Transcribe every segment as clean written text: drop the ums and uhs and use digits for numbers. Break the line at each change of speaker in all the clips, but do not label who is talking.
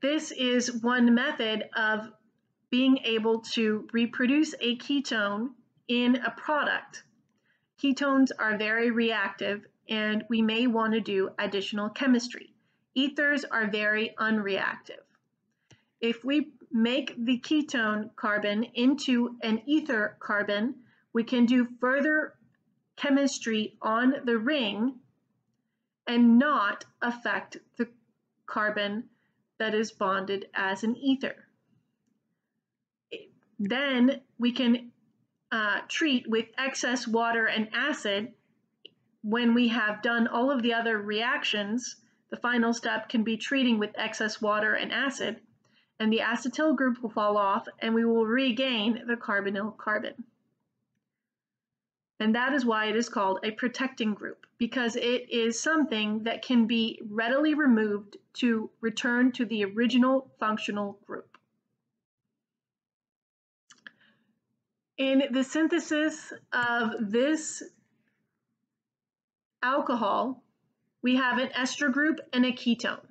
this is one method of being able to reproduce a ketone in a product. Ketones are very reactive, and we may want to do additional chemistry. Ethers are very unreactive. If we make the ketone carbon into an ether carbon, we can do further chemistry on the ring and not affect the carbon that is bonded as an ether. Then we can treat with excess water and acid. When we have done all of the other reactions, the final step can be treating with excess water and acid, and the acetyl group will fall off and we will regain the carbonyl carbon. And that is why it is called a protecting group, because it is something that can be readily removed to return to the original functional group. In the synthesis of this alcohol, we have an ester group and a ketone.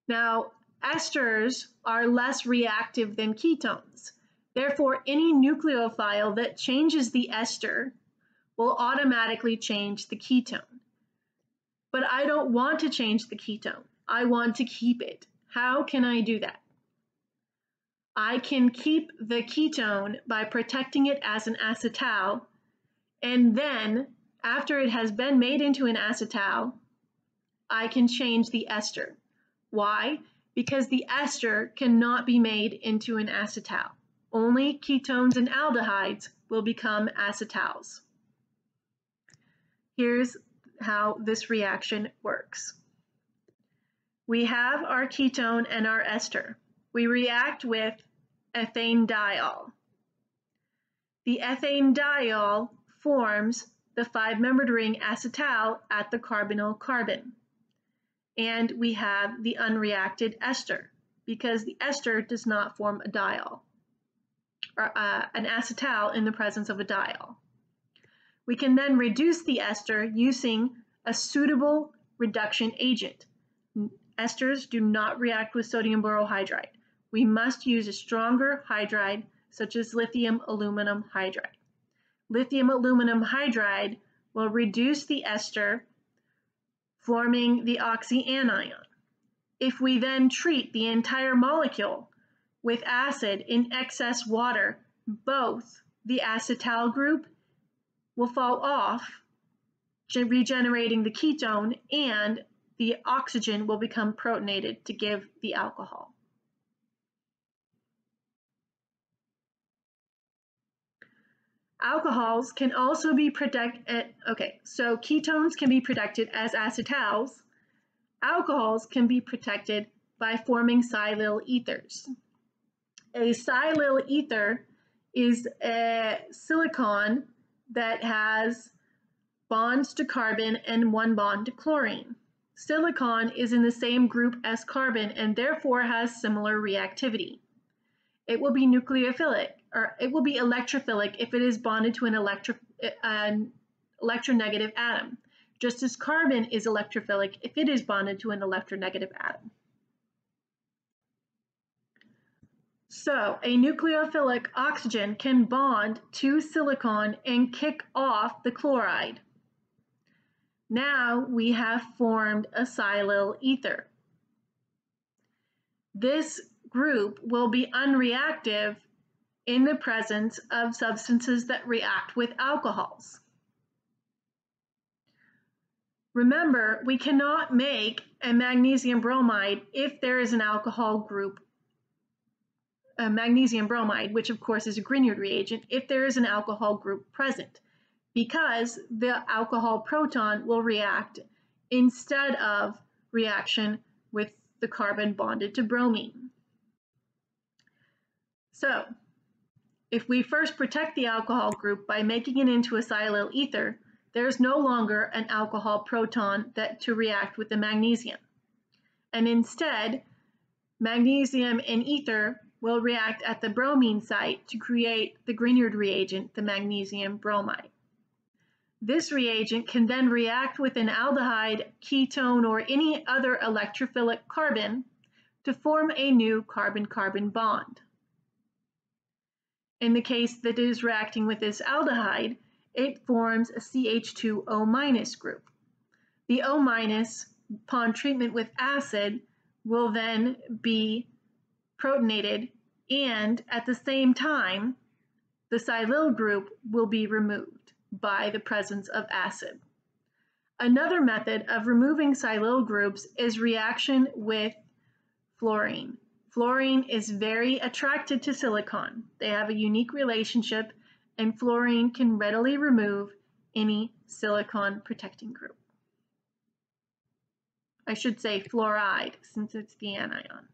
Now, esters are less reactive than ketones. Therefore, any nucleophile that changes the ester will automatically change the ketone. But I don't want to change the ketone. I want to keep it. How can I do that? I can keep the ketone by protecting it as an acetal, and then after it has been made into an acetal, I can change the ester. Why? Because the ester cannot be made into an acetal. Only ketones and aldehydes will become acetals. Here's how this reaction works. We have our ketone and our ester. We react with ethane diol. The ethane diol forms the 5-membered ring acetal at the carbonyl carbon. And we have the unreacted ester, because the ester does not form a diol, or an acetal in the presence of a diol. We can then reduce the ester using a suitable reduction agent. Esters do not react with sodium borohydride. We must use a stronger hydride, such as lithium aluminum hydride. Lithium aluminum hydride will reduce the ester, forming the oxyanion. If we then treat the entire molecule with acid in excess water, both the acetal group will fall off, regenerating the ketone, and the oxygen will become protonated to give the alcohol. Alcohols can also be protected, so ketones can be protected as acetals. Alcohols can be protected by forming Silyl ethers. A Silyl ether is a silicon that has bonds to carbon and 1 bond to chlorine. Silicon is in the same group as carbon and therefore has similar reactivity. It will be nucleophilic, or it will be electrophilic if it is bonded to an electronegative atom, just as carbon is electrophilic if it is bonded to an electronegative atom. So a nucleophilic oxygen can bond to silicon and kick off the chloride. Now we have formed a Silyl ether. This group will be unreactive in the presence of substances that react with alcohols. Remember, we cannot make a magnesium bromide if there is an alcohol group, a magnesium bromide, which of course is a Grignard reagent, if there is an alcohol group present, because the alcohol proton will react instead of reaction with the carbon bonded to bromine. So, if we first protect the alcohol group by making it into a Silyl ether, there is no longer an alcohol proton to react with the magnesium. And instead, magnesium and ether will react at the bromine site to create the Grignard reagent, the magnesium bromide. This reagent can then react with an aldehyde, ketone, or any other electrophilic carbon, to form a new carbon-carbon bond. In the case that it is reacting with this aldehyde, it forms a CH2O- group. The O- upon treatment with acid will then be protonated, and at the same time, the Silyl group will be removed by the presence of acid. Another method of removing Silyl groups is reaction with fluorine. Fluorine is very attracted to silicon. They have a unique relationship, and fluorine can readily remove any silicon protecting group. I should say fluoride, since it's the anion.